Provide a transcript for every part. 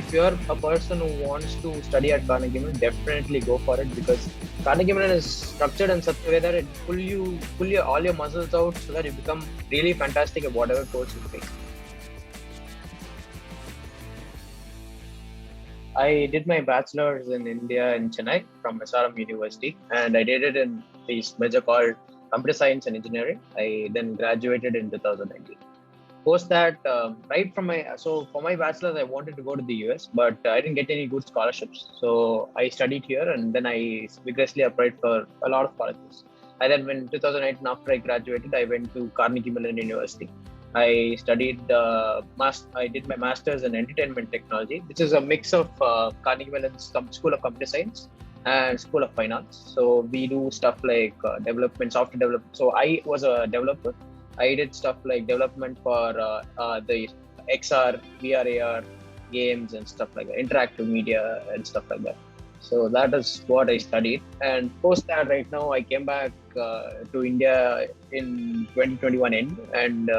if you're a person who wants to study at Carnegie Mellon, definitely go for it, because Carnegie Mellon is structured in such a way that it pull your all your muscles out so that you become really fantastic at whatever course you take. I did my bachelor's in India in Chennai from SRM University, and I did it in this major called Computer Science and Engineering. I then graduated in 2019. Post that, right from my for my bachelor's, I wanted to go to the US, but I didn't get any good scholarships. So I studied here, and then I vigorously applied for a lot of colleges. And then, when 2018, after I graduated, I went to Carnegie Mellon University. I studied I did my master's in entertainment technology, which is a mix of Carnegie Mellon's School of Computer Science and School of Finance. So we do stuff like development, software development. So I was a developer. I did stuff like development for the XR, VR, AR games and stuff like that, interactive media and stuff like that. So that is what I studied. And post that, right now, I came back to India in 2021 end, and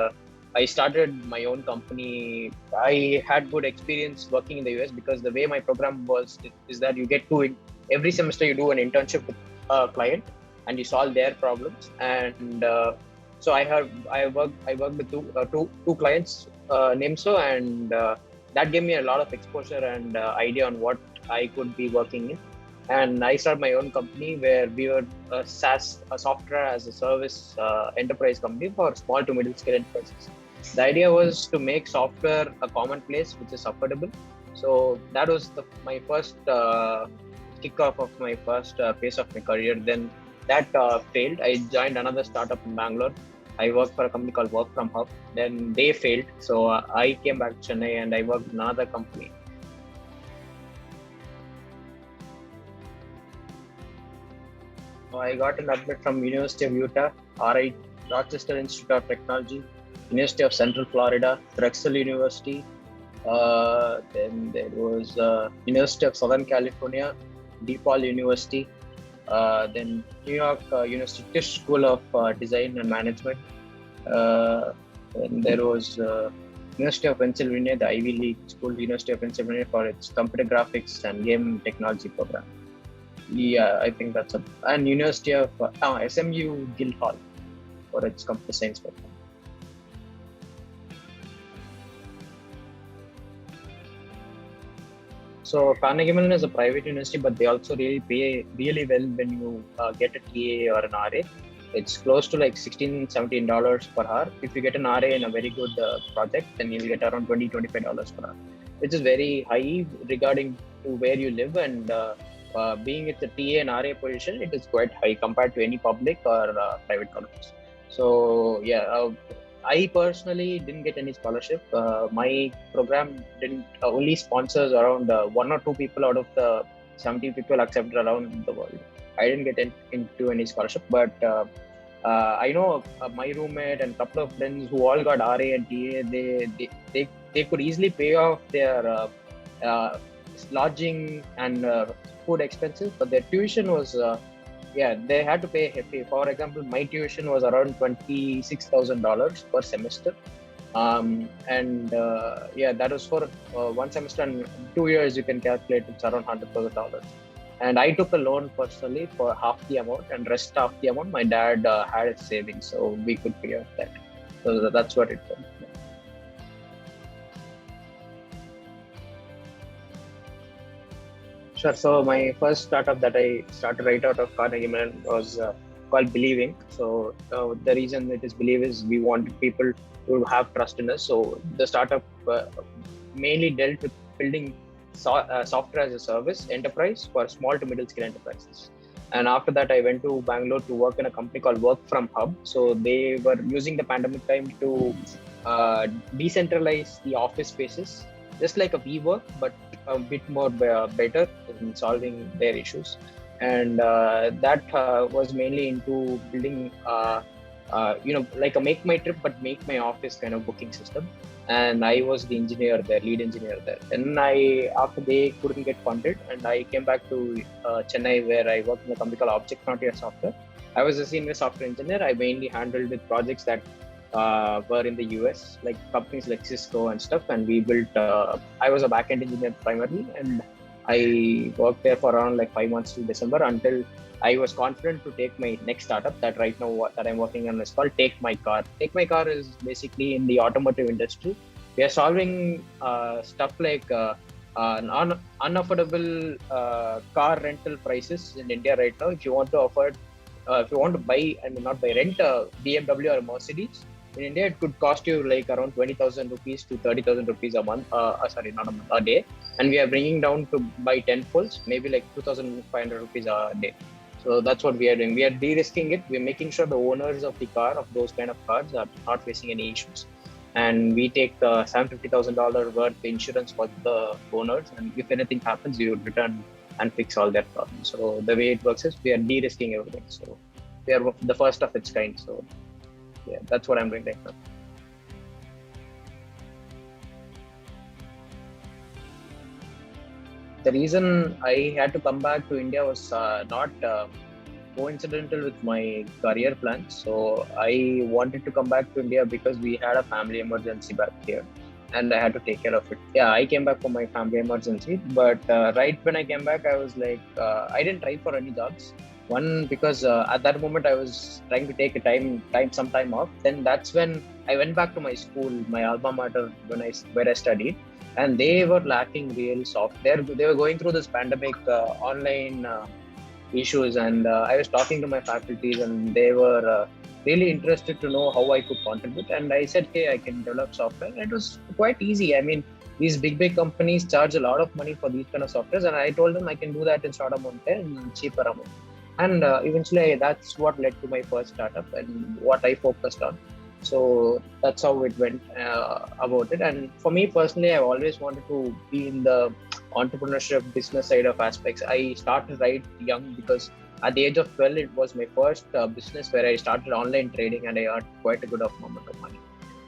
I started my own company. I had good experience working in the US, because the way my program was is that you get to, every semester you do an internship with a client and you solve their problems. And so I worked with two clients named so, and that gave me a lot of exposure and idea on what I could be working in. And I started my own company where we were a SaaS, a software as a service enterprise company for small to middle scale enterprises. The idea was to make software a commonplace which is affordable. So that was my first kickoff of my first phase of my career. Then that failed. I joined another startup in Bangalore. I worked for a company called Work From Hub. Then they failed. So I came back to Chennai and I worked in another company. So I got an admit from University of Utah, RI, Rochester Institute of Technology, University of Central Florida, Drexel University. Then there was University of Southern California, DePaul University. Then New York University Tisch School of Design and Management. Then there was University of Pennsylvania, the Ivy League School, University of Pennsylvania, for its computer graphics and game technology program. Yeah, I think that's and University of SMU Guildhall for its computer science program. So Carnegie Mellon is a private university, but they also really pay really well when you get a TA or an RA. It's close to like $16, $17 per hour. If you get an RA in a very good project, then you'll get around $20, $25 per hour, which is very high regarding to where you live. And being it's a TA and RA position, it is quite high compared to any public or private colleges. So yeah, I personally didn't get any scholarship. My program didn't only sponsors around 1 or 2 people out of the 70 people accepted around the world. I didn't get into any scholarship, but I know my roommate and a couple of friends who all got RA and TA. They could easily pay off their lodging and food expenses, but their tuition was they had to pay heavy. For example, my tuition was around $26,000 per semester, and that was for one semester, and 2 years you can calculate it's around $100,000. And I took a loan personally for half the amount, and rest half the amount my dad had his savings, so we could pay off that. So that's what it was. Sure. So my first startup that I started right out of Carnegie Mellon was called Believing. So the reason it is Believe is we wanted people to have trust in us. So the startup mainly dealt with building software as a service enterprise for small to middle scale enterprises. And after that, I went to Bangalore to work in a company called Work From Hub. So they were using the pandemic time to decentralize the office spaces, just like a WeWork, but a bit more better in solving their issues. And that was mainly into building, like a make my trip, but make my office kind of booking system. And I was the engineer there, lead engineer there. And after they couldn't get funded, and I came back to Chennai, where I worked in a company called Object Frontier Software. I was a senior software engineer. I mainly handled with projects that were in the US, like companies like Cisco and stuff. And we built, I was a backend engineer primarily, and I worked there for around like 5 months till December, until I was confident to take my next startup that right now that I'm working on is called TakeMyCar. TakeMyCar is basically in the automotive industry. We are solving stuff like unaffordable car rental prices in India right now. If you want to afford, if you want to buy and not buy, rent a BMW or a Mercedes in India, it could cost you like around 20,000 rupees to 30,000 rupees a month. Sorry, not a month, a day. And we are bringing down to buy 10 fulls, maybe like 2,500 rupees a day. So that's what we are doing. We are de-risking it. We're making sure the owners of the car, of those kind of cars, are not facing any issues. And we take $750,000 worth insurance for the owners. And if anything happens, we would return and fix all their problems. So the way it works is we are de-risking everything. So we are the first of its kind. So yeah, that's what I'm doing right now. The reason I had to come back to India was not coincidental with my career plans. So I wanted to come back to India because we had a family emergency back here, and I had to take care of it. Yeah, I came back for my family emergency, but right when I came back, I was like, I didn't try for any jobs. One, because at that moment I was trying to take some time off. Then that's when I went back to my school, my alma mater, where I studied, and they were lacking real software. They were going through this pandemic online issues, and I was talking to my faculties, and they were really interested to know how I could contribute. And I said, hey, I can develop software. And it was quite easy. I mean, these big companies charge a lot of money for these kind of softwares, and I told them I can do that in short amount and cheaper amount. And eventually that's what led to my first startup and what I focused on. So that's how it went about it. And for me personally, I've always wanted to be in the entrepreneurship business side of aspects. I started right young because at the age of 12, it was my first business where I started online trading, and I earned quite a good amount of money.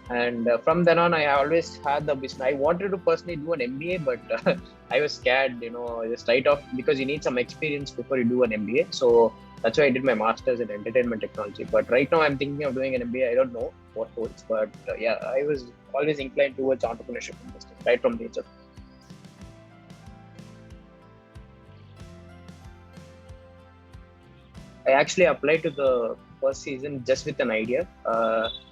And from then on, I always had the business. I wanted to personally do an MBA, but I was scared, just right off, because you need some experience before you do an MBA. So that's why I did my master's in entertainment technology. But right now I'm thinking of doing an MBA. I don't know what holds, but yeah, I was always inclined towards entrepreneurship industry right from the age of. I actually applied to the first season just with an idea.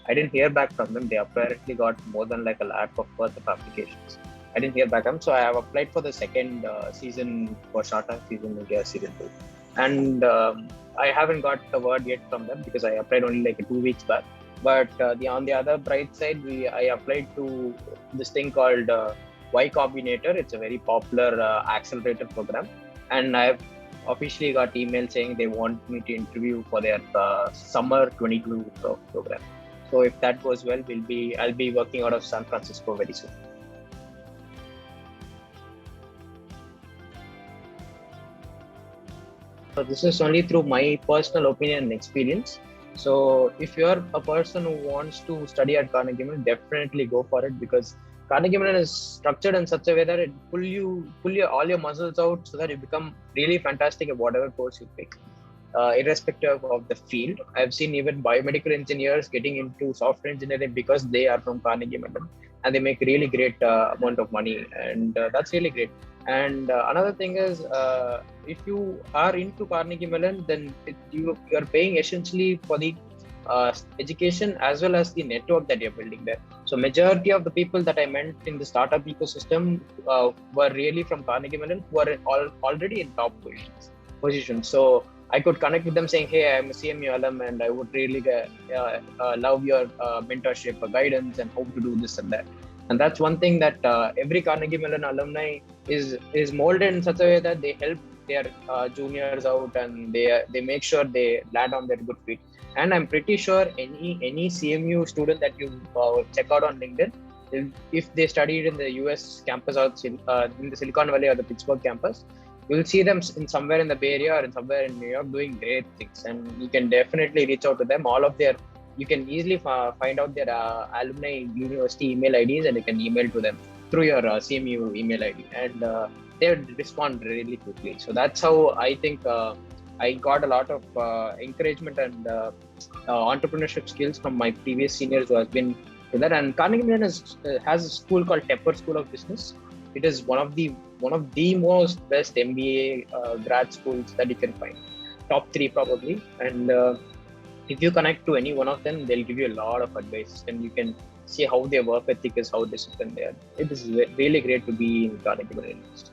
I didn't hear back from them. They apparently got more than like a lakh of worth of applications. I didn't hear back from them, so I have applied for the second season for Shata season, India season 2. And I haven't got the word yet from them because I applied only like 2 weeks back. But on the other bright side, I applied to this thing called Y Combinator. It's a very popular accelerator program, and I've officially got email saying they want me to interview for their summer 22 program. So if that goes well, I'll be working out of San Francisco very soon. So this is only through my personal opinion and experience. So if you're a person who wants to study at Carnegie Mellon, definitely go for it, because Carnegie Mellon is structured in such a way that it pull all your muscles out so that you become really fantastic at whatever course you pick, irrespective of the field. I've seen even biomedical engineers getting into software engineering because they are from Carnegie Mellon, and they make really great amount of money, and that's really great. And another thing is, if you are into Carnegie Mellon, then you are paying essentially for the education as well as the network that you're building there. So majority of the people that I met in the startup ecosystem were really from Carnegie Mellon, who are already in top positions. So I could connect with them saying, hey, I'm a CMU alum, and I would really love your mentorship or guidance and how to do this and that. And that's one thing that every Carnegie Mellon alumni is molded in such a way that they help their juniors out, and they make sure they land on their good feet. And I'm pretty sure any CMU student that you check out on LinkedIn, if they studied in the US campus or in the Silicon Valley or the Pittsburgh campus, you'll see them somewhere in the Bay Area or somewhere in New York doing great things. And you can definitely reach out to them. You can easily find out their alumni university email IDs, and you can email to them through your CMU email ID, and they respond really quickly. So that's how I think I got a lot of encouragement and entrepreneurship skills from my previous seniors who has been in that. And Carnegie Mellon has a school called Tepper School of Business. It is one of the most best MBA grad schools that you can find, top 3 probably. And if you connect to any one of them, they'll give you a lot of advice, and you can see how their work ethic is, how disciplined they are. It is really great to be in Carnegie Mellon University.